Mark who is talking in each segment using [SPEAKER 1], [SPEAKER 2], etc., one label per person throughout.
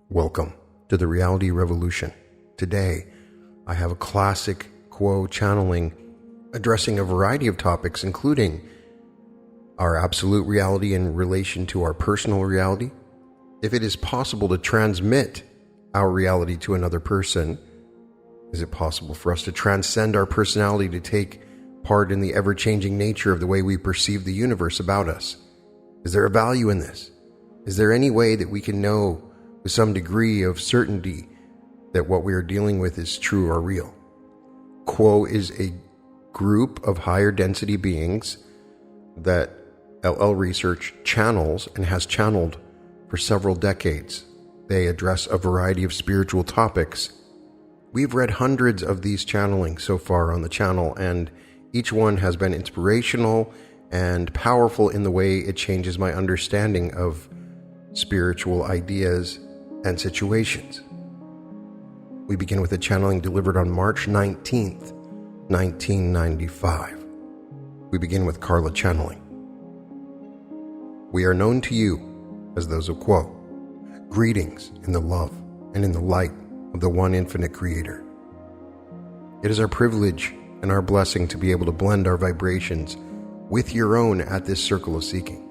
[SPEAKER 1] Welcome to the Reality Revolution. Today, I have a classic Quo channeling addressing a variety of topics, including our absolute reality in relation to our personal reality, if it is possible to transmit our reality to another person, is it possible for us to transcend our personality to take part in the ever-changing nature of the way we perceive the universe about us? Is there a value in this? Is there any way that we can know with some degree of certainty that what we are dealing with is true or real? Quo is a group of higher density beings that LL Research channels and has channeled for several decades. They address a variety of spiritual topics. We've read hundreds of these channelings so far on the channel, and each one has been inspirational and powerful in the way it changes my understanding of spiritual ideas and situations. We begin with a channeling delivered on March 19th, 1995. We begin with Carla channeling. We are known to you as those of Quo. Greetings in the love and in the light of the one infinite creator. It is our privilege and our blessing to be able to blend our vibrations with your own at this circle of seeking.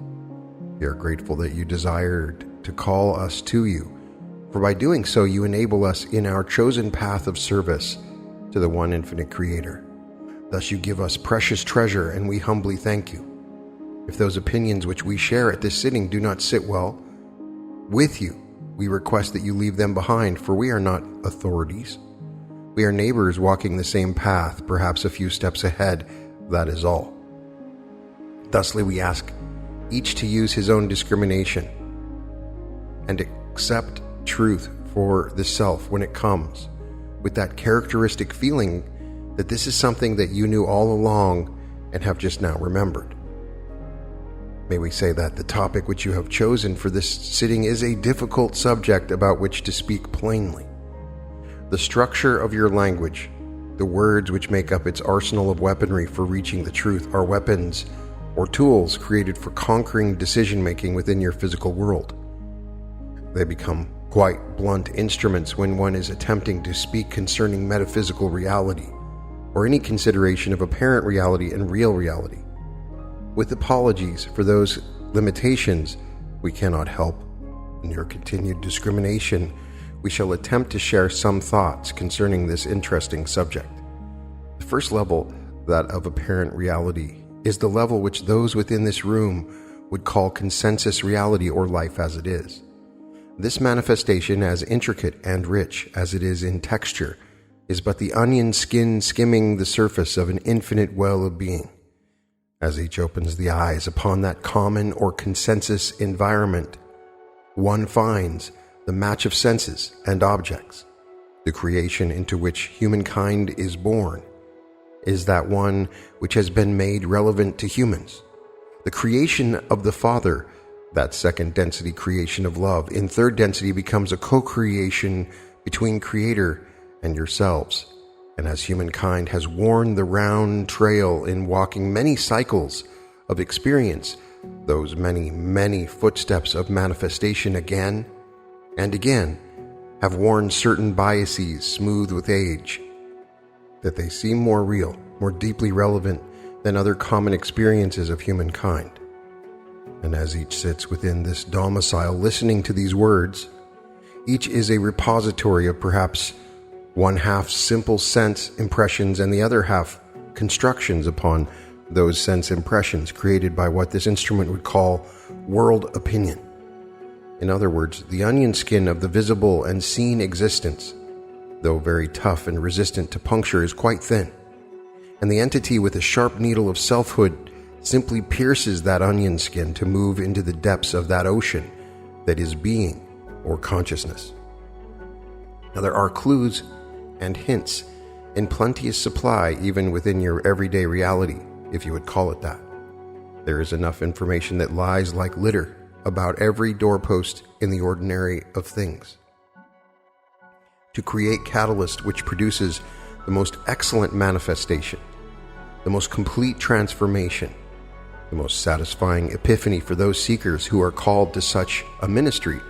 [SPEAKER 1] We are grateful that you desired to call us to you, for by doing so you enable us in our chosen path of service to the one infinite creator. Thus you give us precious treasure, and we humbly thank you. If those opinions which we share at this sitting do not sit well with you, we request that you leave them behind, for we are not authorities. We are neighbors walking the same path, perhaps a few steps ahead, that is all. Thusly we ask each to use his own discrimination and accept truth for the self when it comes, with that characteristic feeling that this is something that you knew all along and have just now remembered. May we say that the topic which you have chosen for this sitting is a difficult subject about which to speak plainly. The structure of your language, the words which make up its arsenal of weaponry for reaching the truth, are weapons or tools created for conquering decision-making within your physical world. They become quite blunt instruments when one is attempting to speak concerning metaphysical reality or any consideration of apparent reality and real reality. With apologies for those limitations, we cannot help. In your continued discrimination, we shall attempt to share some thoughts concerning this interesting subject. The first level, that of apparent reality, is the level which those within this room would call consensus reality, or life as it is. This manifestation, as intricate and rich as it is in texture, is but the onion skin skimming the surface of an infinite well of being. As each opens the eyes upon that common or consensus environment, one finds the match of senses and objects. The creation into which humankind is born is that one which has been made relevant to humans. The creation of the Father, that second density creation of love, in third density becomes a co-creation between Creator and yourselves. And as humankind has worn the round trail in walking many cycles of experience, those many, many footsteps of manifestation again and again have worn certain biases smooth with age, that they seem more real, more deeply relevant than other common experiences of humankind. And as each sits within this domicile listening to these words, each is a repository of perhaps one half simple sense impressions and the other half constructions upon those sense impressions created by what this instrument would call world opinion. In other words, the onion skin of the visible and seen existence, though very tough and resistant to puncture, is quite thin, and the entity with a sharp needle of selfhood simply pierces that onion skin to move into the depths of that ocean that is being or consciousness. Now there are clues and hints in plenteous supply even within your everyday reality, if you would call it that. There is enough information that lies like litter about every doorpost in the ordinary of things to create catalyst which produces the most excellent manifestation, the most complete transformation, the most satisfying epiphany for those seekers who are called to such a ministry,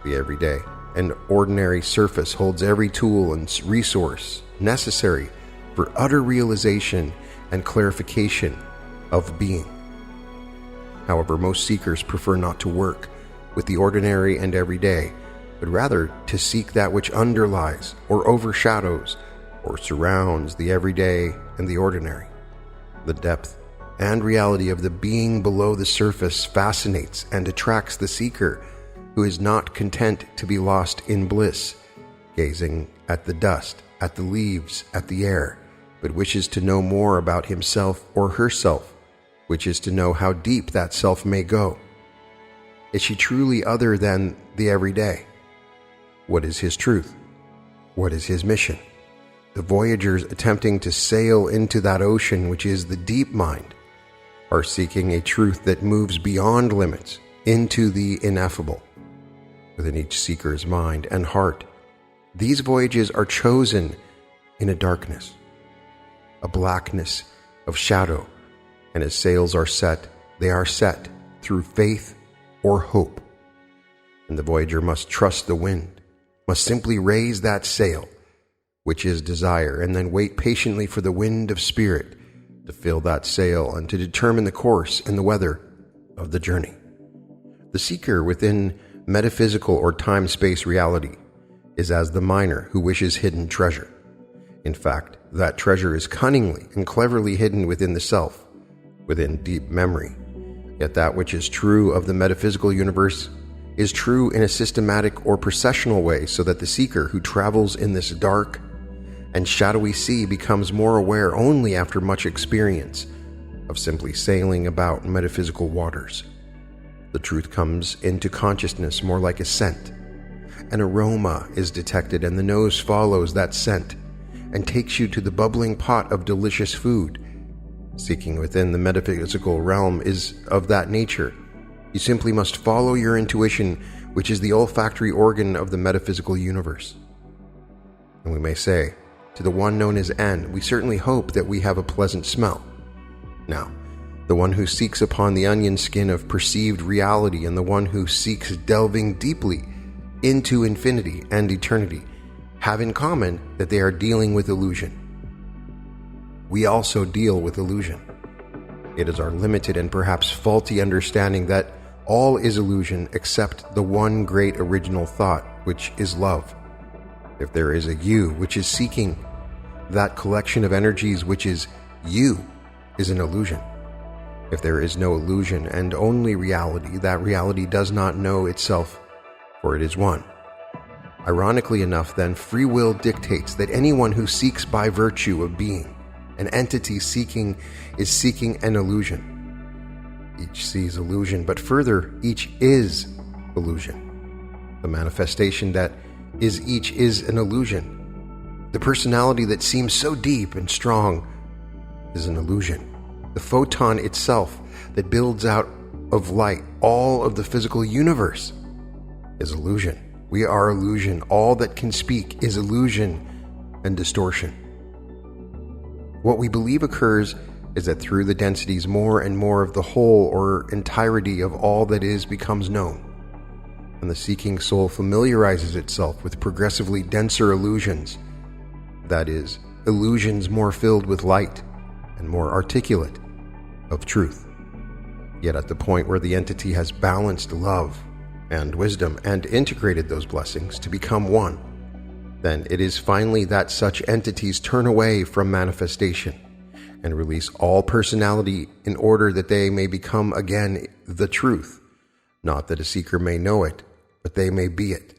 [SPEAKER 1] be every day and ordinary surface holds every tool and resource necessary for utter realization and clarification of being. However, most seekers prefer not to work with the ordinary and everyday, but rather to seek that which underlies or overshadows or surrounds the everyday and the ordinary. The depth and reality of the being below the surface fascinates and attracts the seeker, who is not content to be lost in bliss, gazing at the dust, at the leaves, at the air, but wishes to know more about himself or herself, which is to know how deep that self may go. Is she truly other than the everyday? What is his truth? What is his mission? The voyagers attempting to sail into that ocean which is the deep mind are seeking a truth that moves beyond limits into the ineffable. Within each seeker's mind and heart, these voyages are chosen in a darkness, a blackness of shadow, and as sails are set, they are set through faith or hope. And the voyager must trust the wind, must simply raise that sail, which is desire, and then wait patiently for the wind of spirit to fill that sail and to determine the course and the weather of the journey. The seeker within metaphysical or time-space reality is as the miner who wishes hidden treasure. In fact, that treasure is cunningly and cleverly hidden within the self, within deep memory. Yet that which is true of the metaphysical universe is true in a systematic or processional way, so that the seeker who travels in this dark and shadowy sea becomes more aware only after much experience of simply sailing about metaphysical waters. The truth comes into consciousness more like a scent. An aroma is detected, and the nose follows that scent and takes you to the bubbling pot of delicious food. Seeking within the metaphysical realm is of that nature. You simply must follow your intuition, which is the olfactory organ of the metaphysical universe. And we may say, to the one known as N, we certainly hope that we have a pleasant smell. Now, the one who seeks upon the onion skin of perceived reality and the one who seeks delving deeply into infinity and eternity have in common that they are dealing with illusion. We also deal with illusion. It is our limited and perhaps faulty understanding that all is illusion except the one great original thought, which is love. If there is a you which is seeking, that collection of energies which is you is an illusion. If there is no illusion and only reality, that reality does not know itself, for it is one. Ironically enough, then, free will dictates that anyone who seeks by virtue of being, an entity seeking, is seeking an illusion. Each sees illusion, but further, each is illusion. The manifestation that is each is an illusion. The personality that seems so deep and strong is an illusion. The photon itself that builds out of light all of the physical universe is illusion. We are illusion. All that can speak is illusion and distortion. What we believe occurs is that through the densities, more and more of the whole or entirety of all that is becomes known, and the seeking soul familiarizes itself with progressively denser illusions, that is, illusions more filled with light and more articulate of truth. Yet at the point where the entity has balanced love and wisdom and integrated those blessings to become one, then it is finally that such entities turn away from manifestation and release all personality in order that they may become again the truth, not that a seeker may know it, but they may be it.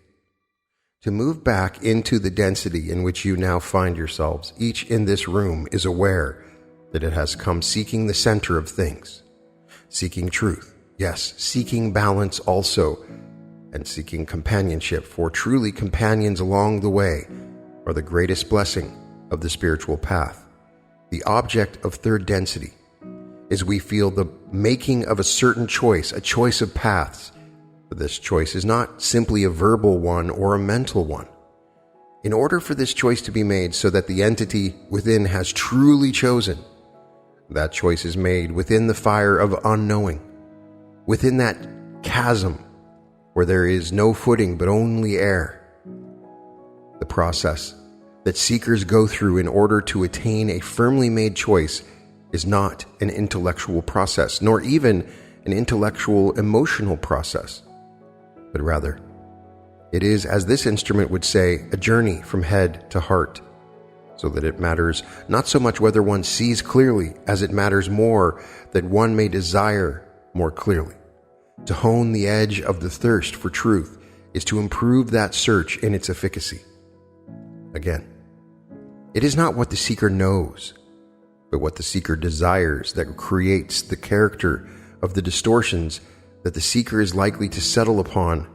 [SPEAKER 1] To move back into the density in which you now find yourselves, each in this room is aware that it has come seeking the center of things, seeking truth, yes, seeking balance also, and seeking companionship, for truly companions along the way are the greatest blessing of the spiritual path. The object of third density is we feel the making of a certain choice, a choice of paths. But this choice is not simply a verbal one or a mental one. In order for this choice to be made so that the entity within has truly chosen, that choice is made within the fire of unknowing, within that chasm where there is no footing but only air. process that seekers go through in order to attain a firmly made choice is not an intellectual process, nor even an intellectual emotional process, but rather, it is, as this instrument would say, a journey from head to heart, so that it matters not so much whether one sees clearly as it matters more that one may desire more clearly. To hone the edge of the thirst for truth is to improve that search in its efficacy. Again, it is not what the seeker knows, but what the seeker desires that creates the character of the distortions that the seeker is likely to settle upon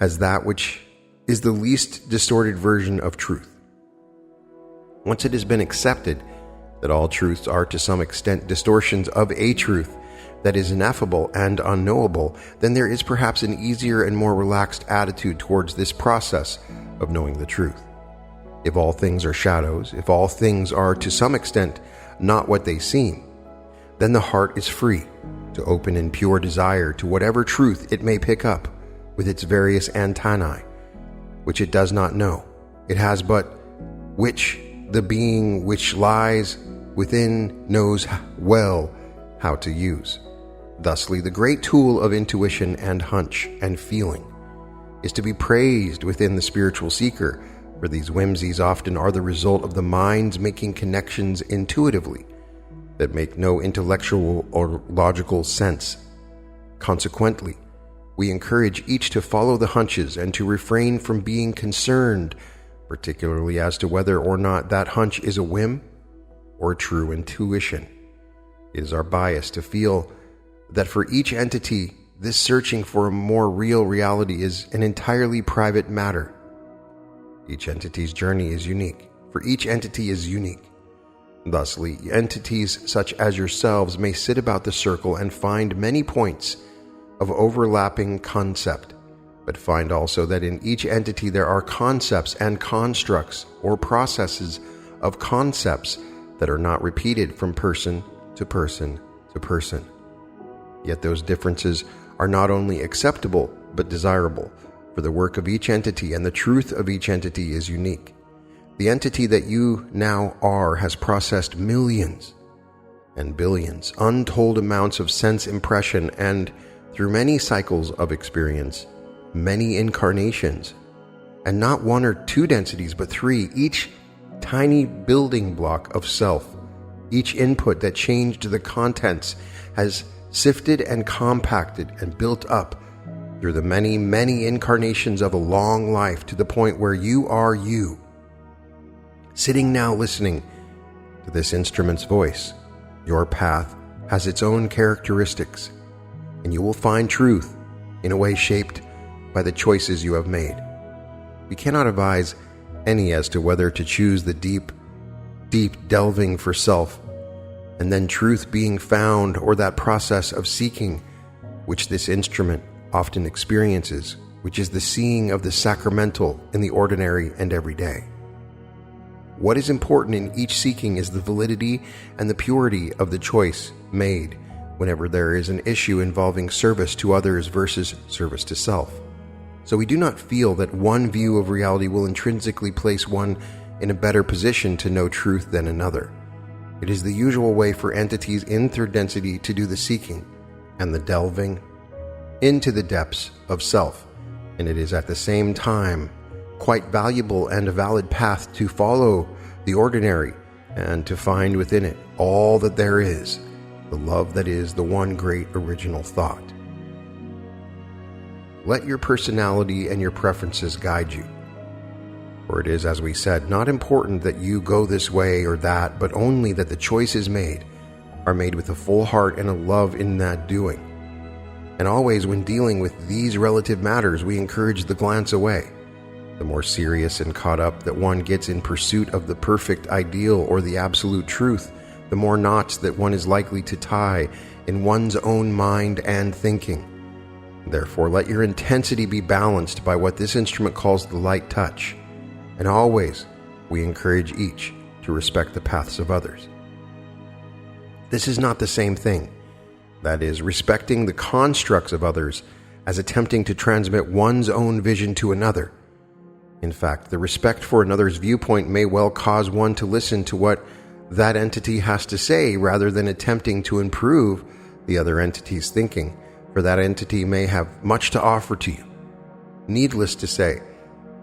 [SPEAKER 1] as that which is the least distorted version of truth. Once it has been accepted that all truths are to some extent distortions of a truth that is ineffable and unknowable, then there is perhaps an easier and more relaxed attitude towards this process of knowing the truth. If all things are shadows, if all things are to some extent not what they seem, then the heart is free to open in pure desire to whatever truth it may pick up with its various antennae, which it does not know. It has but which the being which lies within knows well how to use. Thusly, the great tool of intuition and hunch and feeling is to be praised within the spiritual seeker, for these whimsies often are the result of the mind's making connections intuitively that make no intellectual or logical sense. Consequently, we encourage each to follow the hunches and to refrain from being concerned, particularly as to whether or not that hunch is a whim or true intuition. It is our bias to feel that for each entity, this searching for a more real reality is an entirely private matter. Each entity's journey is unique, for each entity is unique. Thusly, entities such as yourselves may sit about the circle and find many points of overlapping concept, but find also that in each entity there are concepts and constructs or processes of concepts that are not repeated from person to person to person. Yet those differences are not only acceptable but desirable, for the work of each entity and the truth of each entity is unique. The entity that you now are has processed millions and billions, untold amounts of sense impression, and through many cycles of experience, many incarnations, and not one or two densities, but three, each tiny building block of self, each input that changed the contents has sifted and compacted and built up through the many, many incarnations of a long life to the point where you are you. Sitting now listening to this instrument's voice, your path has its own characteristics, and you will find truth in a way shaped by the choices you have made. We cannot advise any as to whether to choose the deep, deep delving for self, and then truth being found, or that process of seeking which this instrument often experiences, which is the seeing of the sacramental in the ordinary and everyday. What is important in each seeking is the validity and the purity of the choice made whenever there is an issue involving service to others versus service to self. So we do not feel that one view of reality will intrinsically place one in a better position to know truth than another. It is the usual way for entities in third density to do the seeking and the delving into the depths of self, and it is at the same time quite valuable and a valid path to follow the ordinary and to find within it all that there is, the love that is the one great original thought. Let your personality and your preferences guide you. For it is, as we said, not important that you go this way or that, but only that the choices made are made with a full heart and a love in that doing. And always when dealing with these relative matters, we encourage the glance away. The more serious and caught up that one gets in pursuit of the perfect ideal or the absolute truth, the more knots that one is likely to tie in one's own mind and thinking. Therefore, let your intensity be balanced by what this instrument calls the light touch. And always, we encourage each to respect the paths of others. This is not the same thing. That is, respecting the constructs of others as attempting to transmit one's own vision to another. In fact, the respect for another's viewpoint may well cause one to listen to what that entity has to say rather than attempting to improve the other entity's thinking, for that entity may have much to offer to you. Needless to say,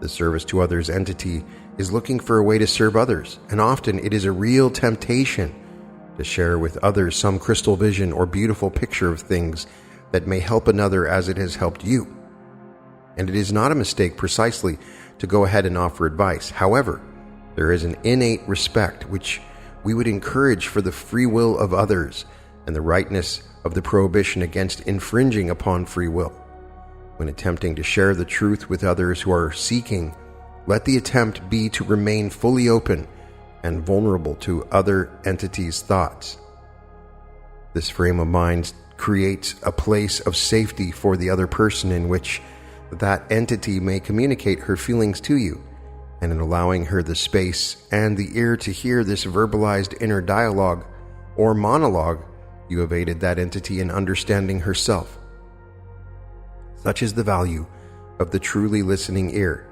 [SPEAKER 1] the service to others entity is looking for a way to serve others, and often it is a real temptation to share with others some crystal vision or beautiful picture of things that may help another as it has helped you. And it is not a mistake precisely to go ahead and offer advice. However, there is an innate respect which we would encourage for the free will of others and the rightness of the prohibition against infringing upon free will. When attempting to share the truth with others who are seeking, let the attempt be to remain fully open and vulnerable to other entities' thoughts. This frame of mind creates a place of safety for the other person in which that entity may communicate her feelings to you, and in allowing her the space and the ear to hear this verbalized inner dialogue or monologue, you have aided that entity in understanding herself. Such is the value of the truly listening ear.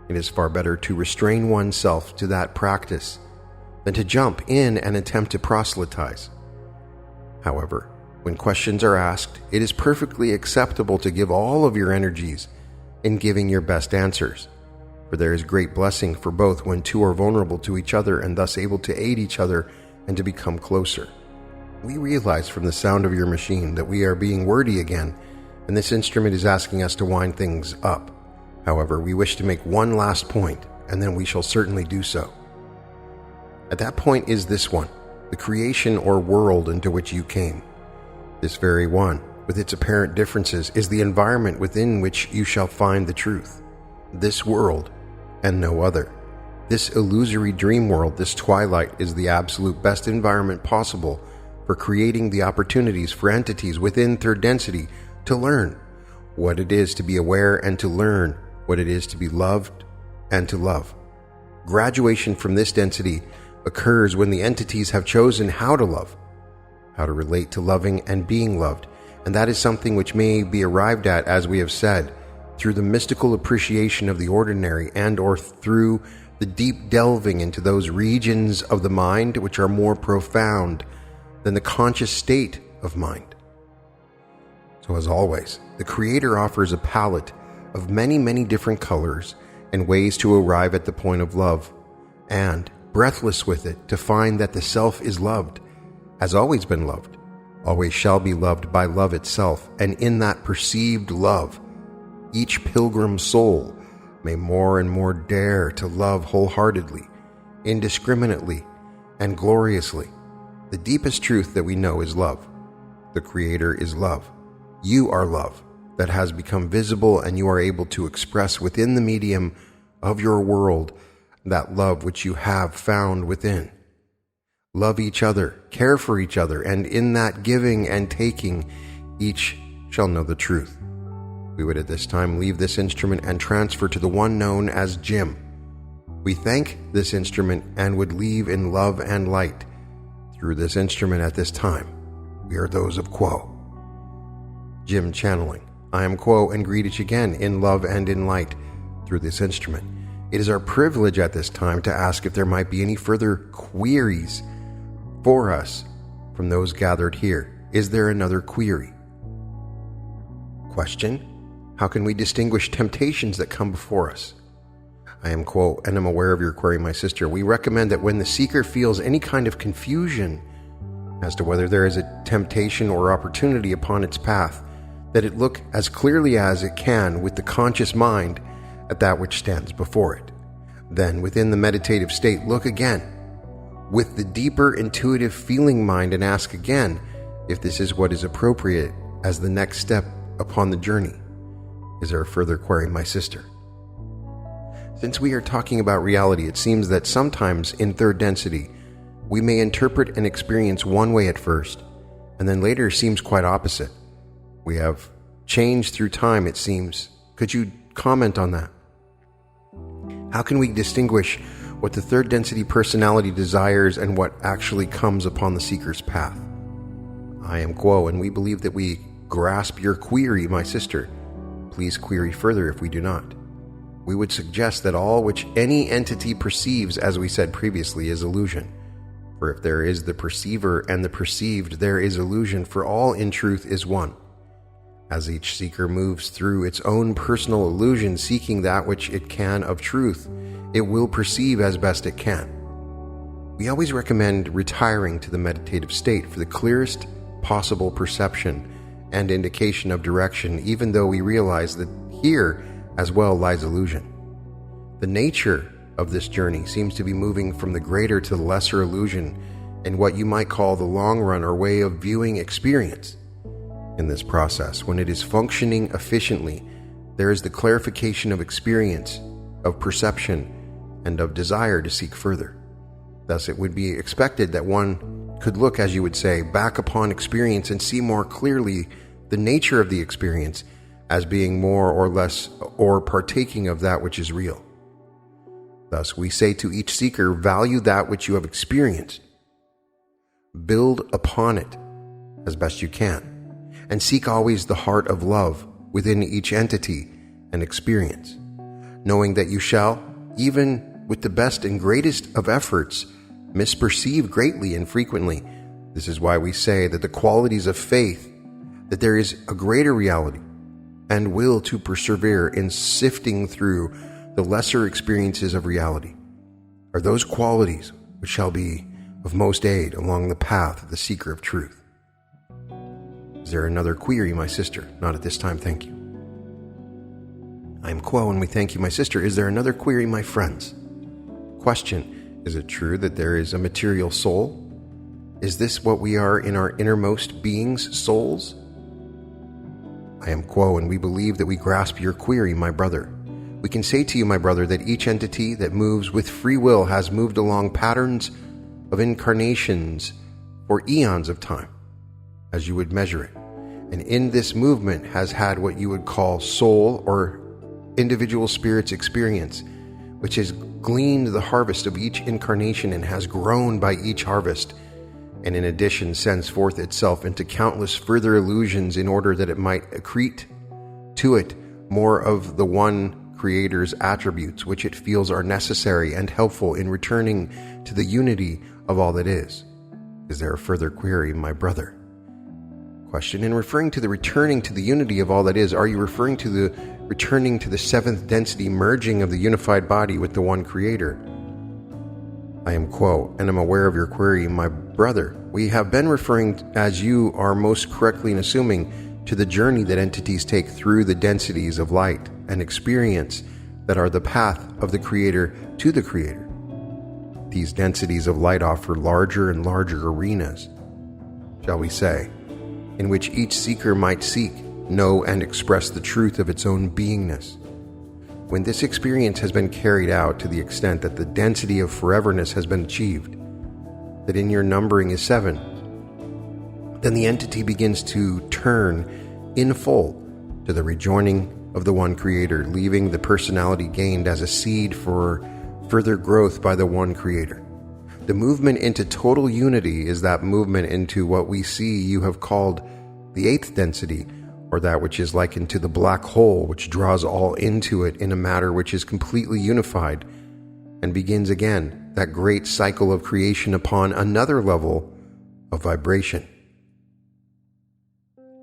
[SPEAKER 1] It is far better to restrain oneself to that practice than to jump in and attempt to proselytize. However, when questions are asked, it is perfectly acceptable to give all of your energies in giving your best answers, for there is great blessing for both when two are vulnerable to each other and thus able to aid each other and to become closer. We realize from the sound of your machine that we are being wordy again, and this instrument is asking us to wind things up. However, we wish to make one last point, and then we shall certainly do so. At that point is this one, the creation or world into which you came. This very one, with its apparent differences, is the environment within which you shall find the truth. This world, and no other. This illusory dream world, this twilight, is the absolute best environment possible for creating the opportunities for entities within third density to learn what it is to be aware and to learn what it is to be loved and to love. Graduation from this density occurs when the entities have chosen how to love, how to relate to loving and being loved, and that is something which may be arrived at, as we have said, through the mystical appreciation of the ordinary and or through the deep delving into those regions of the mind which are more profound than the conscious state of mind. So as always, the Creator offers a palette of many, many different colors and ways to arrive at the point of love, and, breathless with it, to find that the self is loved, has always been loved, always shall be loved by love itself, and in that perceived love, each pilgrim soul may more and more dare to love wholeheartedly, indiscriminately, and gloriously. The deepest truth that we know is love. The Creator is love. You are love that has become visible, and you are able to express within the medium of your world that love which you have found within. Love each other, care for each other, and in that giving and taking, each shall know the truth. We would at this time leave this instrument and transfer to the one known as Jim. We thank this instrument and would leave in love and light. Through this instrument at this time, we are those of Quo. Jim channeling. I am Quo and greet each again in love and in light through this instrument. It is our privilege at this time to ask if there might be any further queries for us from those gathered here. Is there another query? Question: how can we distinguish temptations that come before us? I am Quo and am aware of your query, my sister. We recommend that when the seeker feels any kind of confusion as to whether there is a temptation or opportunity upon its path, that it look as clearly as it can with the conscious mind at that which stands before it. Then, within the meditative state, look again with the deeper intuitive feeling mind and ask again if this is what is appropriate as the next step upon the journey. Is there a further query, my sister? Since we are talking about reality, it seems that sometimes in third density, we may interpret and experience one way at first, and then later seems quite opposite. We have changed through time, it seems. Could you comment on that? How can we distinguish what the third density personality desires and what actually comes upon the seeker's path? I am Quo, and we believe that we grasp your query, my sister. Please query further if we do not. we would suggest that all which any entity perceives, as we said previously, is illusion. For if there is the perceiver and the perceived, there is illusion, for all in truth is one. As each seeker moves through its own personal illusion, seeking that which it can of truth, it will perceive as best it can. We always recommend retiring to the meditative state for the clearest possible perception and indication of direction, even though we realize that here as well lies illusion. The nature of this journey seems to be moving from the greater to the lesser illusion in what you might call the long run or way of viewing experience. In this process, when it is functioning efficiently, there is the clarification of experience, of perception, and of desire to seek further. Thus, it would be expected that one could look, as you would say, back upon experience and see more clearly the nature of the experience as being more or less or partaking of that which is real. Thus, we say to each seeker, value that which you have experienced, build upon it as best you can, and seek always the heart of love within each entity and experience, knowing that you shall, even with the best and greatest of efforts, misperceive greatly and frequently. This is why we say that the qualities of faith, that there is a greater reality and will to persevere in sifting through the lesser experiences of reality, are those qualities which shall be of most aid along the path of the seeker of truth. Is there another query, my sister? Not at this time, thank you. I am Quo, and we thank you, my sister. Is there another query, my friends? Question: is it true that there is a material soul? Is this what we are in our innermost beings' souls? I am Quo, and we believe that we grasp your query, my brother. We can say to you, my brother, that each entity that moves with free will has moved along patterns of incarnations for eons of time, as you would measure it, and in this movement has had what you would call soul or individual spirit's experience, which has gleaned the harvest of each incarnation and has grown by each harvest, and in addition sends forth itself into countless further illusions in order that it might accrete to it more of the one Creator's attributes, which it feels are necessary and helpful in returning to the unity of all that is. Is there a further query, my brother? Question: in referring to the returning to the unity of all that is, are you referring to the returning to the seventh density merging of the unified body with the one Creator? I am Quo, and am aware of your query, my brother. We have been referring, as you are most correctly in assuming, to the journey that entities take through the densities of light and experience that are the path of the Creator to the Creator. These densities of light offer larger and larger arenas, shall we say, in which each seeker might seek, know, and express the truth of its own beingness. When this experience has been carried out to the extent that the density of foreverness has been achieved, that in your numbering is 7, then the entity begins to turn in full to the rejoining of the one Creator, leaving the personality gained as a seed for further growth by the one Creator. The movement into total unity is that movement into what we see you have called the 8th density, or that which is likened to the black hole, which draws all into it in a matter which is completely unified, and begins again that great cycle of creation upon another level of vibration.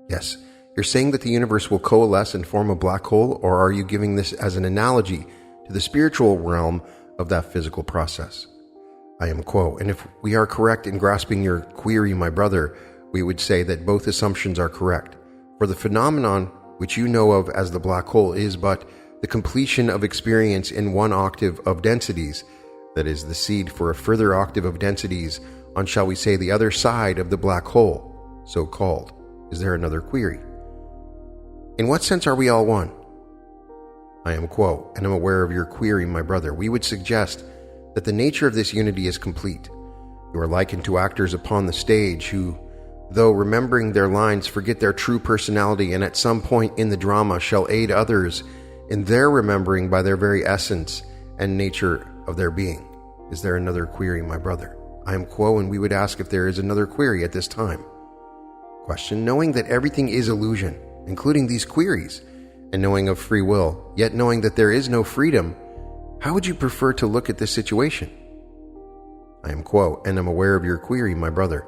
[SPEAKER 1] Yes, you're saying that the universe will coalesce and form a black hole, or are you giving this as an analogy to the spiritual realm of that physical process? I am Quo, and if we are correct in grasping your query, my brother, we would say that both assumptions are correct. For the phenomenon which you know of as the black hole is but the completion of experience in one octave of densities, that is the seed for a further octave of densities on, shall we say, the other side of the black hole, so called. Is there another query? In what sense are we all one? I am Quo, and am aware of your query, my brother. We would suggest that the nature of this unity is complete. You are likened to actors upon the stage who, though remembering their lines, forget their true personality, and at some point in the drama shall aid others in their remembering by their very essence and nature of their being. Is there another query, my brother? I am Quo, and we would ask if there is another query at this time. Question: knowing that everything is illusion, including these queries, and knowing of free will, yet knowing that there is no freedom, how would you prefer to look at this situation? I am Quo, and am aware of your query, my brother.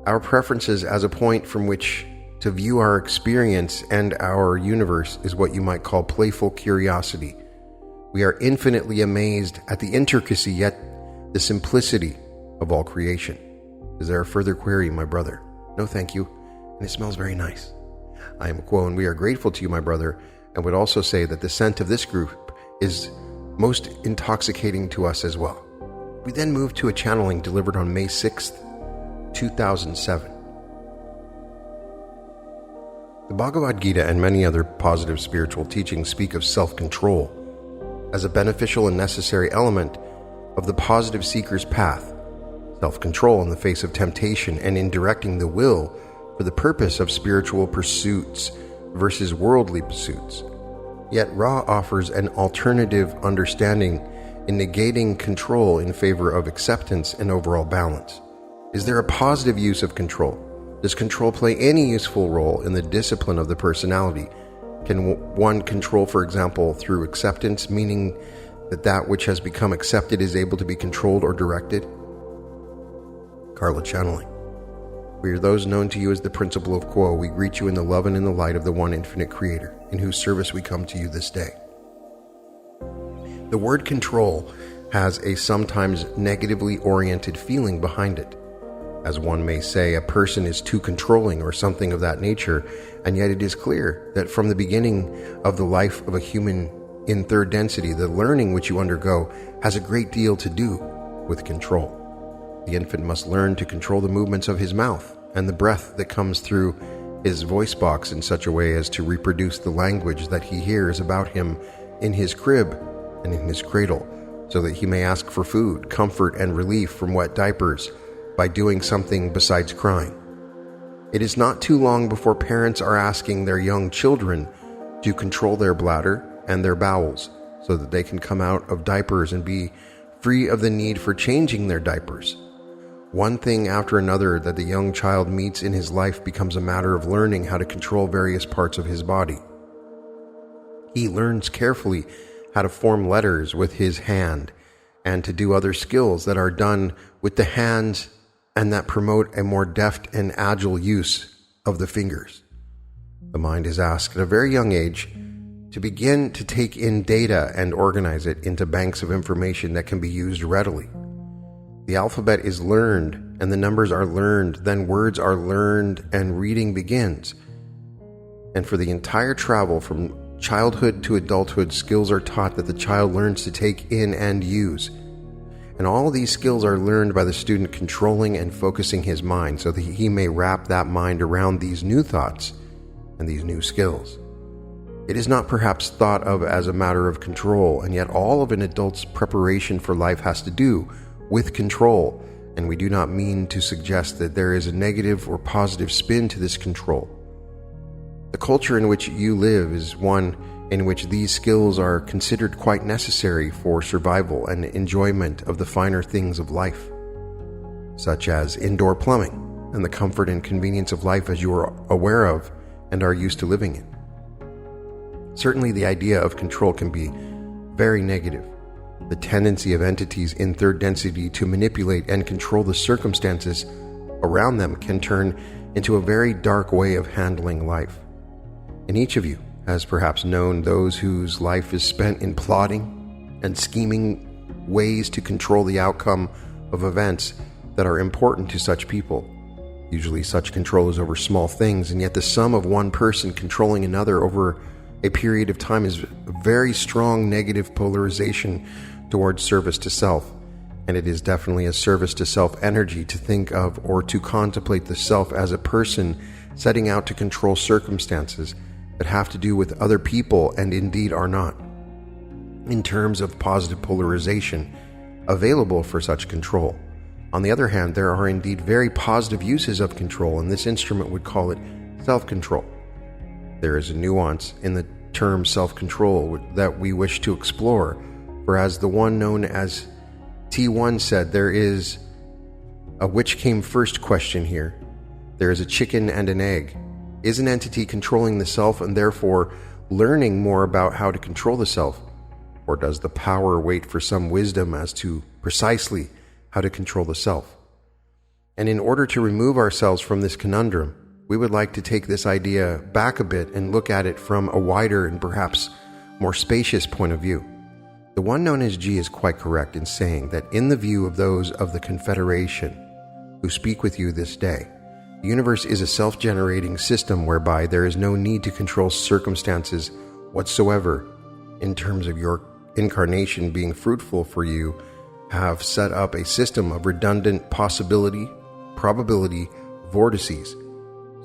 [SPEAKER 1] Our preferences as a point from which to view our experience and our universe is what you might call playful curiosity. We are infinitely amazed at the intricacy, yet the simplicity of all creation. Is there a further query, my brother? No, thank you, and it smells very nice. I am Quo, and we are grateful to you, my brother, and would also say that the scent of this group is most intoxicating to us as well. We then move to a channeling delivered on May 6th, 2007. The Bhagavad Gita and many other positive spiritual teachings speak of self-control as a beneficial and necessary element of the positive seeker's path. Self-control in the face of temptation and in directing the will for the purpose of spiritual pursuits versus worldly pursuits. Yet Ra offers an alternative understanding in negating control in favor of acceptance and overall balance. Is there a positive use of control? Does control play any useful role in the discipline of the personality? Can one control, for example, through acceptance, meaning that which has become accepted is able to be controlled or directed? Carla channeling. We are those known to you as the principle of Quo. We greet you in the love and in the light of the one infinite creator, in whose service we come to you this day. The word control has a sometimes negatively oriented feeling behind it. As one may say, a person is too controlling or something of that nature, and yet it is clear that from the beginning of the life of a human in third density, the learning which you undergo has a great deal to do with control. The infant must learn to control the movements of his mouth and the breath that comes through his voice box in such a way as to reproduce the language that he hears about him in his crib and in his cradle, so that he may ask for food, comfort, and relief from wet diapers by doing something besides crying. It is not too long before parents are asking their young children to control their bladder and their bowels so that they can come out of diapers and be free of the need for changing their diapers. One thing after another that the young child meets in his life becomes a matter of learning how to control various parts of his body. He learns carefully how to form letters with his hand and to do other skills that are done with the hands and that promote a more deft and agile use of the fingers. The mind is asked at a very young age to begin to take in data and organize it into banks of information that can be used readily. The alphabet is learned and the numbers are learned, then words are learned and reading begins. And for the entire travel from childhood to adulthood, skills are taught that the child learns to take in and use. And all these skills are learned by the student controlling and focusing his mind so that he may wrap that mind around these new thoughts and these new skills. It is not perhaps thought of as a matter of control, and yet all of an adult's preparation for life has to do with control, and we do not mean to suggest that there is a negative or positive spin to this control. The culture in which you live is one in which these skills are considered quite necessary for survival and enjoyment of the finer things of life, such as indoor plumbing and the comfort and convenience of life as you are aware of and are used to living in. Certainly the idea of control can be very negative. The tendency of entities in third density to manipulate and control the circumstances around them can turn into a very dark way of handling life. And each of you has perhaps known those whose life is spent in plotting and scheming ways to control the outcome of events that are important to such people. Usually such control is over small things, and yet the sum of one person controlling another over a period of time is a very strong negative polarization towards service to self. And it is definitely a service to self energy to think of or to contemplate the self as a person setting out to control circumstances that have to do with other people and indeed are not. In terms of positive polarization available for such control. On the other hand, there are indeed very positive uses of control, and this instrument would call it self-control. There is a nuance in the term self-control that we wish to explore, for as the one known as T1 said, there is a which came first question here. There is a chicken and an egg. Is an entity controlling the self and therefore learning more about how to control the self? Or does the power wait for some wisdom as to precisely how to control the self? And in order to remove ourselves from this conundrum, we would like to take this idea back a bit and look at it from a wider and perhaps more spacious point of view. The one known as G is quite correct in saying that in the view of those of the Confederation who speak with you this day, the universe is a self-generating system whereby there is no need to control circumstances whatsoever in terms of your incarnation being fruitful for you. Have set up a system of redundant possibility, probability, vortices,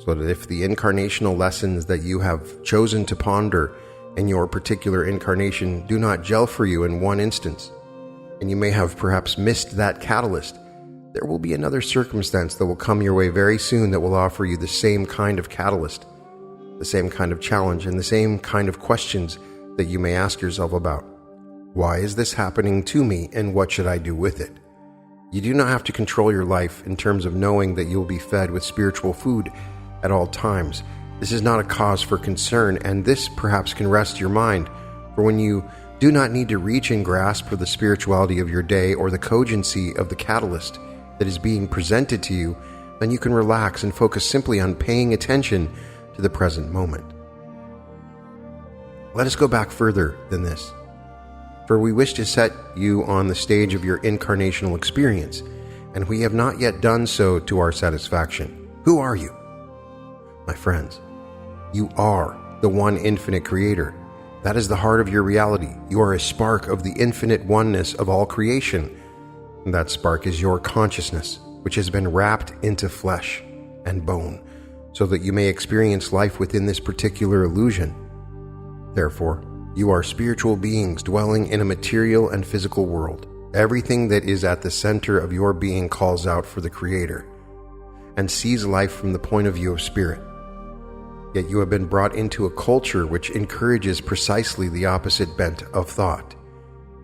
[SPEAKER 1] so that if the incarnational lessons that you have chosen to ponder in your particular incarnation do not gel for you in one instance, and you may have perhaps missed that catalyst, there will be another circumstance that will come your way very soon that will offer you the same kind of catalyst, the same kind of challenge, and the same kind of questions that you may ask yourself about. Why is this happening to me, and what should I do with it? You do not have to control your life in terms of knowing that you will be fed with spiritual food at all times. This is not a cause for concern, and this perhaps can rest your mind, for when you do not need to reach and grasp for the spirituality of your day or the cogency of the catalyst that is being presented to you, then you can relax and focus simply on paying attention to the present moment. Let us go back further than this, for we wish to set you on the stage of your incarnational experience, and we have not yet done so to our satisfaction. Who are you? My friends, you are the one infinite creator. That is the heart of your reality. You are a spark of the infinite oneness of all creation. And that spark is your consciousness, which has been wrapped into flesh and bone, so that you may experience life within this particular illusion. Therefore, you are spiritual beings dwelling in a material and physical world. Everything that is at the center of your being calls out for the Creator and sees life from the point of view of spirit. Yet you have been brought into a culture which encourages precisely the opposite bent of thought.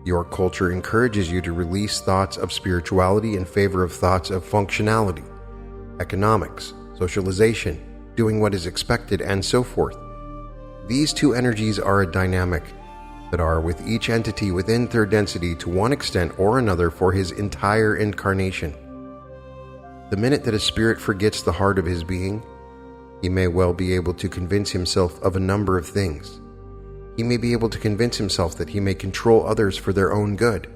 [SPEAKER 1] Your culture encourages you to release thoughts of spirituality in favor of thoughts of functionality, economics, socialization, doing what is expected, and so forth. These two energies are a dynamic that are with each entity within third density to one extent or another for his entire incarnation. The minute that a spirit forgets the heart of his being, he may well be able to convince himself of a number of things. He may be able to convince himself that he may control others for their own good.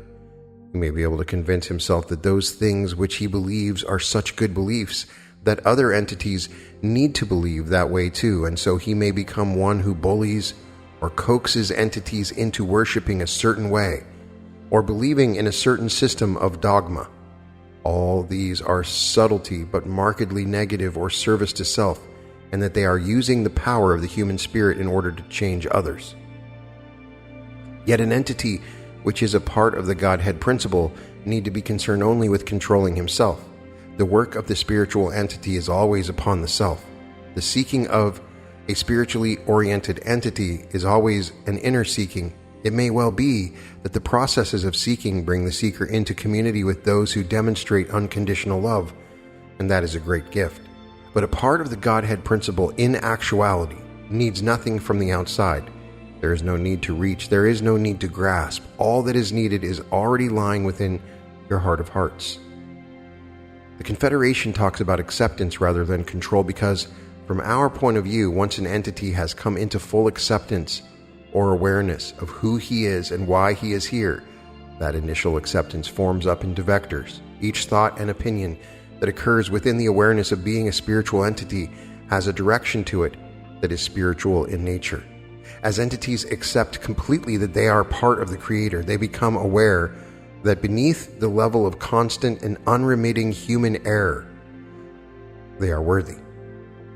[SPEAKER 1] He may be able to convince himself that those things which he believes are such good beliefs that other entities need to believe that way too, and so he may become one who bullies or coaxes entities into worshiping a certain way or believing in a certain system of dogma. All these are subtlety but markedly negative or service to self, and that they are using the power of the human spirit in order to change others. Yet an entity which is a part of the Godhead principle need to be concerned only with controlling himself. The work of the spiritual entity is always upon the self. The seeking of a spiritually oriented entity is always an inner seeking. It may well be that the processes of seeking bring the seeker into community with those who demonstrate unconditional love, and that is a great gift. But a part of the Godhead principle in actuality needs nothing from the outside. There is no need to reach. There is no need to grasp. All that is needed is already lying within your heart of hearts. The Confederation talks about acceptance rather than control because, from our point of view, once an entity has come into full acceptance or awareness of who he is and why he is here, that initial acceptance forms up into vectors. Each thought and opinion that occurs within the awareness of being a spiritual entity has a direction to it that is spiritual in nature. As entities accept completely that they are part of the Creator, they become aware that beneath the level of constant and unremitting human error, they are worthy.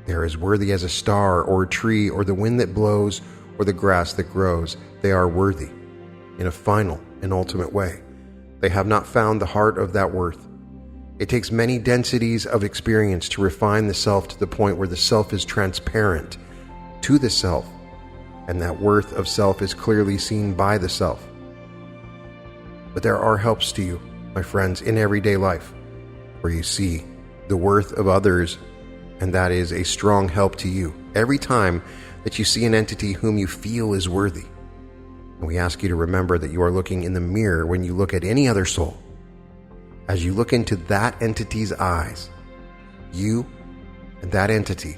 [SPEAKER 1] They are as worthy as a star or a tree or the wind that blows or the grass that grows. They are worthy in a final and ultimate way. They have not found the heart of that worth. It takes many densities of experience to refine the self to the point where the self is transparent to the self, and that worth of self is clearly seen by the self. But there are helps to you, my friends, in everyday life, where you see the worth of others, and that is a strong help to you. every time that you see an entity whom you feel is worthy. And we ask you to remember that you are looking in the mirror when you look at any other soul. As you look into that entity's eyes, you and that entity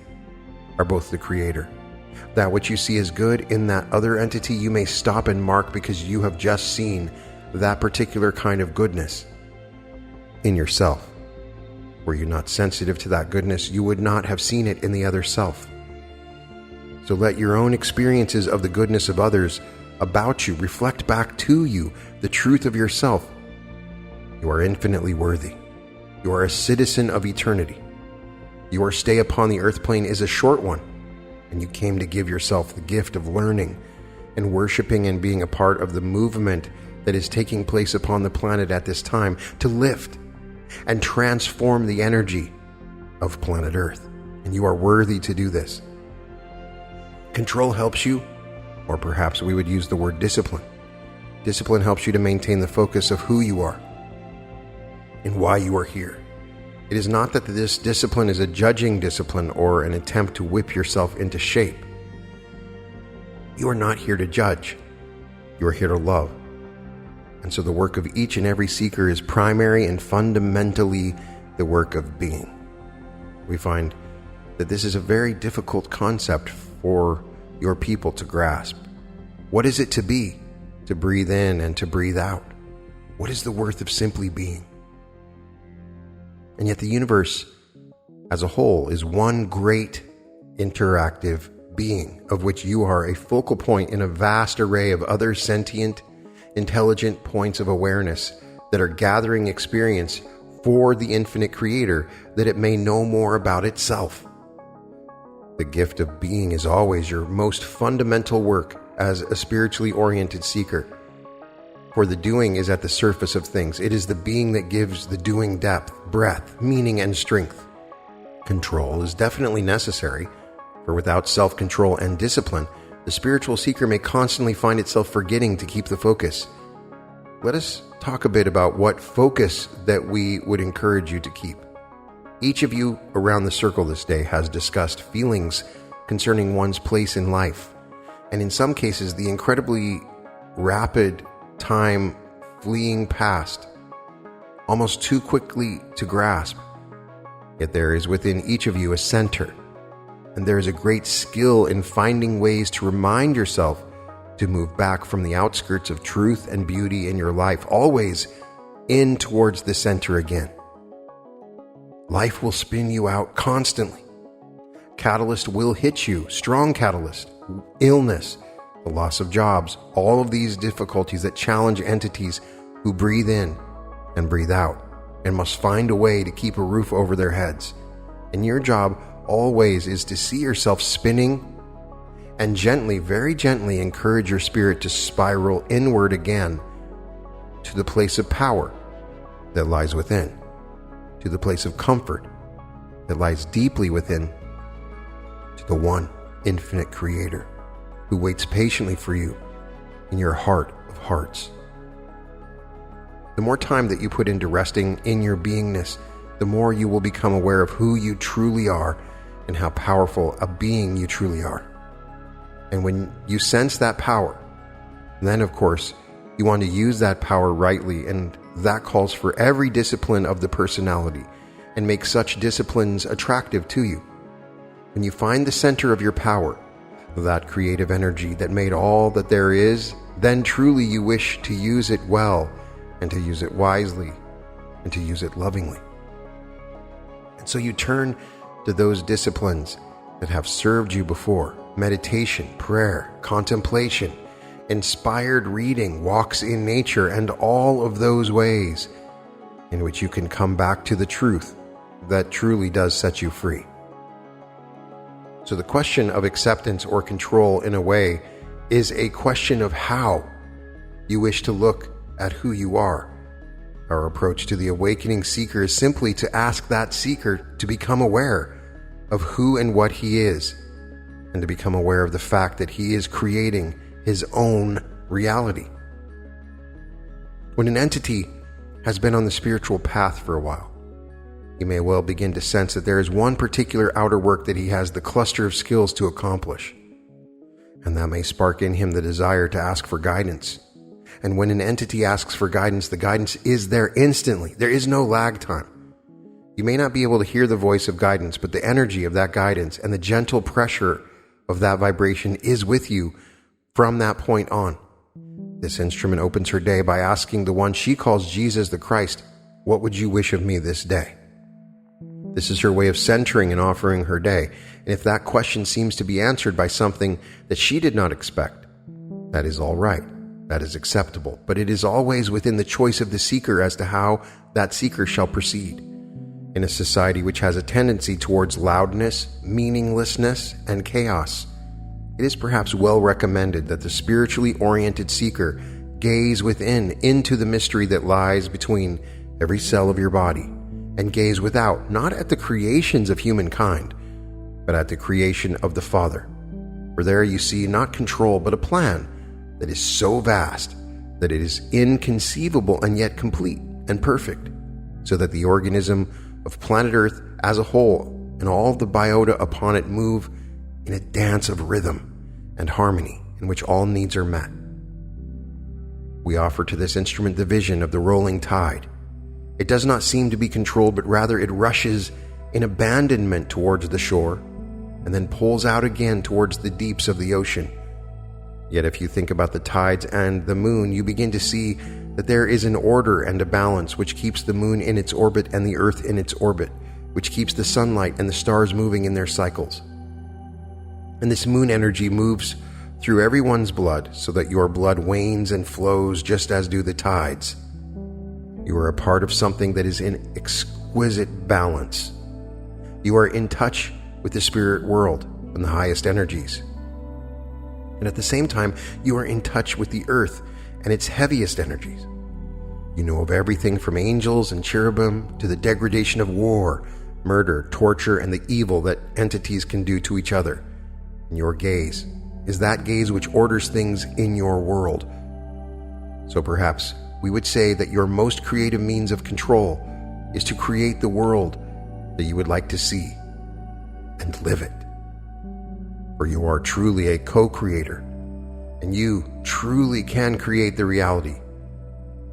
[SPEAKER 1] are both the creator. That which you see as good in that other entity, you may stop and mark because you have just seen that particular kind of goodness in yourself. Were you not sensitive to that goodness, you would not have seen it in the other self. So let your own experiences of the goodness of others about you reflect back to you the truth of yourself. You are infinitely worthy. You are a citizen of eternity. Your stay upon the earth plane is a short one, and you came to give yourself the gift of learning and worshiping and being a part of the movement that is taking place upon the planet at this time to lift and transform the energy of planet Earth. And you are worthy to do this. Control helps you, or perhaps we would use the word discipline. Discipline helps you to maintain the focus of who you are and why you are here. It is not that this discipline is a judging discipline or an attempt to whip yourself into shape. You are not here to judge. You are here to love. And so the work of each and every seeker is primary and fundamentally the work of being. We find that this is a very difficult concept for your people to grasp. What is it to be? To breathe in and to breathe out? What is the worth of simply being? And yet the universe as a whole is one great interactive being, of which you are a focal point in a vast array of other sentient, intelligent points of awareness that are gathering experience for the infinite creator that it may know more about itself. The gift of being is always your most fundamental work as a spiritually oriented seeker. For the doing is at the surface of things. It is the being that gives the doing depth, breadth, meaning, and strength. Control is definitely necessary, for without self-control and discipline, the spiritual seeker may constantly find itself forgetting to keep the focus. Let us talk a bit about what focus that we would encourage you to keep. Each of you around the circle this day has discussed feelings concerning one's place in life, and in some cases the incredibly rapid time fleeing past, almost too quickly to grasp. Yet there is within each of you a center, and there is a great skill in finding ways to remind yourself to move back from the outskirts of truth and beauty in your life, always in towards the center again. Life will spin you out constantly. Catalyst will hit you, strong catalyst, illness, the loss of jobs, all of these difficulties that challenge entities who breathe in and breathe out and must find a way to keep a roof over their heads. And your job always is to see yourself spinning and gently, very gently encourage your spirit to spiral inward again to the place of power that lies within, to the place of comfort that lies deeply within, to the one infinite creator who waits patiently for you in your heart of hearts. The more time that you put into resting in your beingness, the more you will become aware of who you truly are and how powerful a being you truly are. And when you sense that power, then of course you want to use that power rightly, and that calls for every discipline of the personality and make such disciplines attractive to you. When you find the center of your power, that creative energy that made all that there is, then truly you wish to use it well and to use it wisely and to use it lovingly. And so you turn to those disciplines that have served you before: meditation, prayer, contemplation, inspired reading, walks in nature, and all of those ways in which you can come back to the truth that truly does set you free. So the question of acceptance or control, in a way, is a question of how you wish to look at who you are. Our approach to the awakening seeker is simply to ask that seeker to become aware of who and what he is, and to become aware of the fact that he is creating his own reality. When an entity has been on the spiritual path for a while, You may well begin to sense that there is one particular outer work that he has the cluster of skills to accomplish. And that may spark in him the desire to ask for guidance. And when an entity asks for guidance, the guidance is there instantly. There is no lag time. You may not be able to hear the voice of guidance, but the energy of that guidance and the gentle pressure of that vibration is with you from that point on. This instrument opens her day by asking the one she calls Jesus the Christ, "What would you wish of me this day?" This is her way of centering and offering her day. And if that question seems to be answered by something that she did not expect, that is all right. That is acceptable. But it is always within the choice of the seeker as to how that seeker shall proceed. In a society which has a tendency towards loudness, meaninglessness, and chaos, it is perhaps well recommended that the spiritually oriented seeker gaze within into the mystery that lies between every cell of your body, and gaze without, not at the creations of humankind, but at the creation of the Father. For there you see not control, but a plan that is so vast that it is inconceivable and yet complete and perfect, so that the organism of planet Earth as a whole and all the biota upon it move in a dance of rhythm and harmony in which all needs are met. We offer to this instrument the vision of the rolling tide. It does not seem to be controlled, but rather it rushes in abandonment towards the shore and then pulls out again towards the deeps of the ocean. Yet if you think about the tides and the moon, you begin to see that there is an order and a balance which keeps the moon in its orbit and the earth in its orbit, which keeps the sunlight and the stars moving in their cycles. And this moon energy moves through everyone's blood so that your blood wanes and flows just as do the tides. You are a part of something that is in exquisite balance. You are in touch with the spirit world and the highest energies. And at the same time, you are in touch with the earth and its heaviest energies. You know of everything from angels and cherubim to the degradation of war, murder, torture, and the evil that entities can do to each other. And your gaze is that gaze which orders things in your world. So perhaps we would say that your most creative means of control is to create the world that you would like to see and live it. For you are truly a co-creator, and you truly can create the reality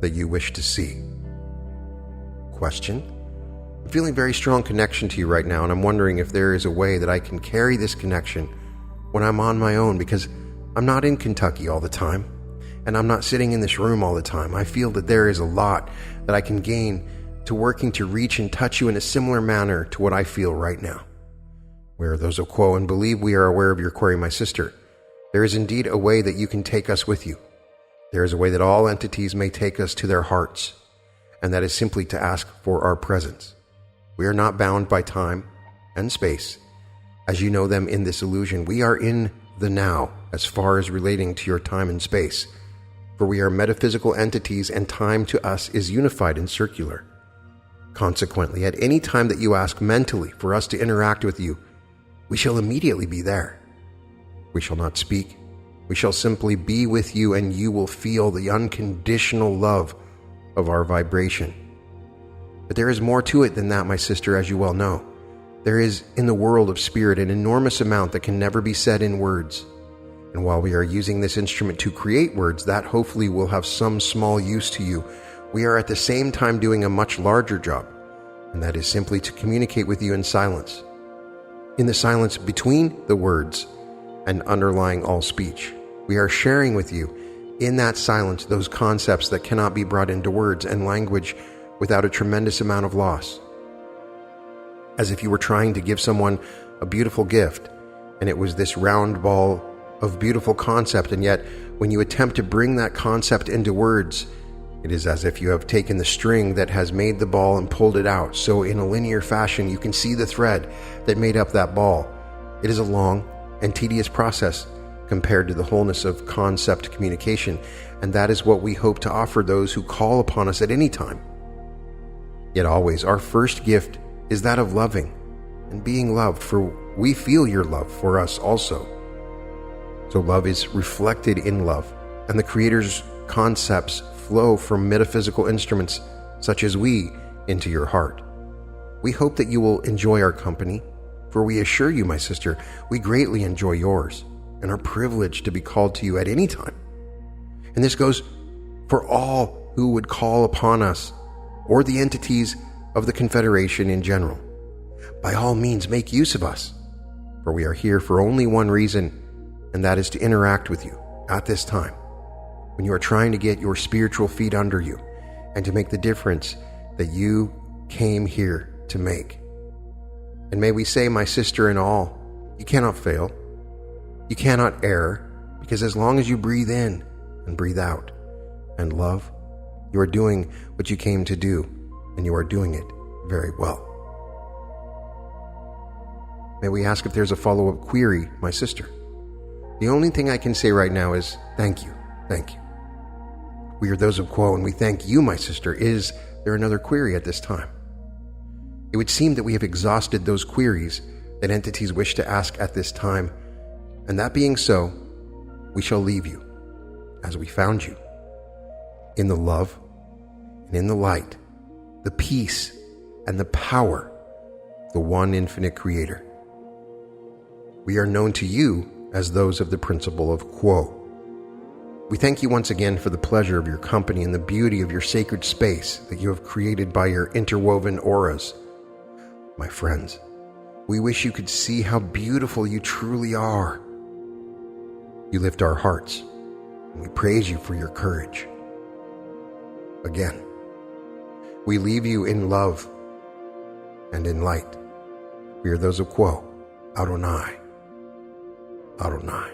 [SPEAKER 1] that you wish to see. Question? I'm feeling very strong connection to you right now, and I'm wondering if there is a way that I can carry this connection when I'm on my own, because I'm not in Kentucky all the time, and I'm not sitting in this room all the time. I feel that there is a lot that I can gain to working to reach and touch you in a similar manner to what I feel right now. We are those of Quo and believe we are aware of your query, my sister. There is indeed a way that you can take us with you. There is a way that all entities may take us to their hearts, and that is simply to ask for our presence. We are not bound by time and space. As you know them in this illusion, we are in the now as far as relating to your time and space, for we are metaphysical entities and time to us is unified and circular. Consequently, at any time that you ask mentally for us to interact with you, we shall immediately be there. We shall not speak. We shall simply be with you, and you will feel the unconditional love of our vibration. But there is more to it than that, my sister, as you well know. There is in the world of spirit an enormous amount that can never be said in words. And while we are using this instrument to create words, that hopefully will have some small use to you, we are at the same time doing a much larger job, and that is simply to communicate with you in silence. In the silence between the words and underlying all speech, we are sharing with you in that silence those concepts that cannot be brought into words and language without a tremendous amount of loss. As if you were trying to give someone a beautiful gift, and it was this round ball of beautiful concept, and yet when you attempt to bring that concept into words, it is as if you have taken the string that has made the ball and pulled it out. So in a linear fashion, you can see the thread that made up that ball. It is a long and tedious process compared to the wholeness of concept communication, and that is what we hope to offer those who call upon us at any time. Yet always, our first gift is that of loving and being loved, for we feel your love for us also. So love is reflected in love, and the Creator's concepts flow from metaphysical instruments such as we into your heart. We hope that you will enjoy our company, for we assure you, my sister, we greatly enjoy yours and are privileged to be called to you at any time. And this goes for all who would call upon us or the entities of the Confederation in general. By all means, make use of us, for we are here for only one reason, and that is to interact with you at this time, when you are trying to get your spiritual feet under you and to make the difference that you came here to make. And may we say, my sister, in all, you cannot fail, you cannot err, because as long as you breathe in and breathe out and love, you are doing what you came to do, and you are doing it very well. May we ask if there's a follow-up query, my sister? The only thing I can say right now is thank you, thank you. We are those of Quo, and we thank you, my sister. Is there another query at this time? It would seem that we have exhausted those queries that entities wish to ask at this time, and that being so, we shall leave you as we found you, in the love and in the light, the peace and the power of the one infinite Creator. We are known to you as those of the principle of Quo. We thank you once again for the pleasure of your company and the beauty of your sacred space that you have created by your interwoven auras. My friends, we wish you could see how beautiful you truly are. You lift our hearts, and we praise you for your courage. Again, we leave you in love and in light. We are those of Quo. Adonai. Adonai.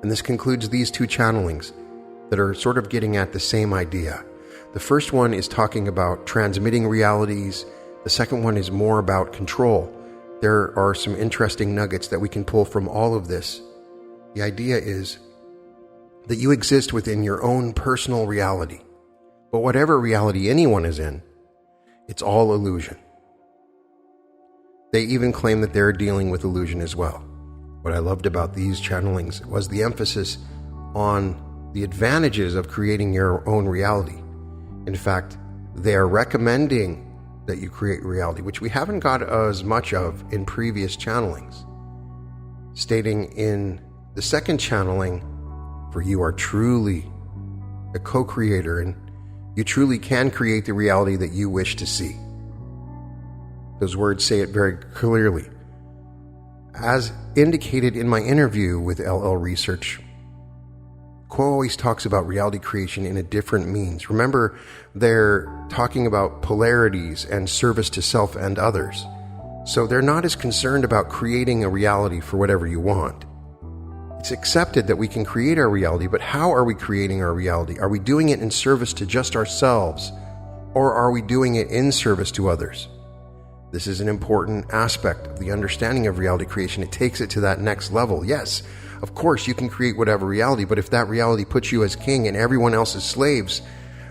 [SPEAKER 1] And this concludes these two channelings that are sort of getting at the same idea. The first one is talking about transmitting realities. The second one is more about control. There are some interesting nuggets that we can pull from all of this. The idea is that you exist within your own personal reality. But whatever reality anyone is in, it's all illusion. They even claim that they're dealing with illusion as well. What I loved about these channelings was the emphasis on the advantages of creating your own reality. In fact, they are recommending that you create reality, which we haven't got as much of in previous channelings. Stating in the second channeling, for you are truly a co-creator and you truly can create the reality that you wish to see. Those words say it very clearly. As indicated in my interview with LL Research, Quo always talks about reality creation in a different means. Remember, they're talking about polarities and service to self and others. So they're not as concerned about creating a reality for whatever you want. It's accepted that we can create our reality, but how are we creating our reality? Are we doing it in service to just ourselves, or are we doing it in service to others? This is an important aspect of the understanding of reality creation. It takes it to that next level. Yes, of course, you can create whatever reality, but if that reality puts you as king and everyone else as slaves,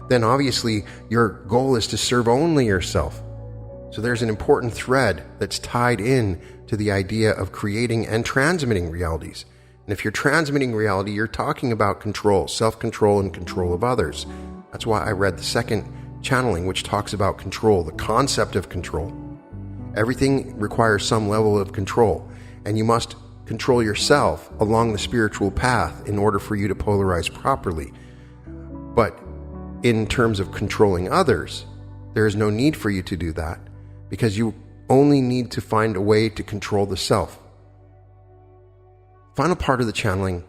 [SPEAKER 1] then obviously your goal is to serve only yourself. So there's an important thread that's tied in to the idea of creating and transmitting realities. And if you're transmitting reality, you're talking about control, self-control, and control of others. That's why I read the second channeling, which talks about control, the concept of control. Everything requires some level of control, and you must control yourself along the spiritual path in order for you to polarize properly. But in terms of controlling others, there is no need for you to do that, because you only need to find a way to control the self. Final part of the channeling,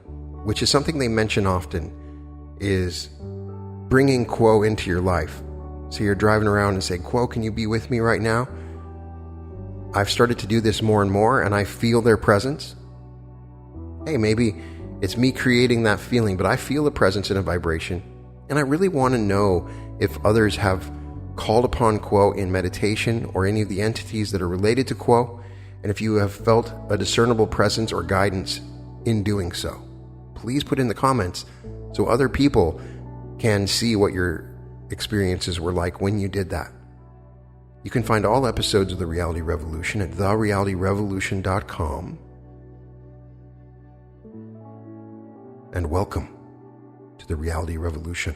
[SPEAKER 1] which is something they mention often, is bringing Quo into your life. So you're driving around and say, Quo, can you be with me right now? I've started to do this more and more, and I feel their presence. Hey, maybe it's me creating that feeling, but I feel a presence and a vibration. And I really want to know if others have called upon Quo in meditation or any of the entities that are related to Quo, and if you have felt a discernible presence or guidance in doing so. Please put in the comments so other people can see what your experiences were like when you did that. You can find all episodes of The Reality Revolution at therealityrevolution.com. And welcome to The Reality Revolution.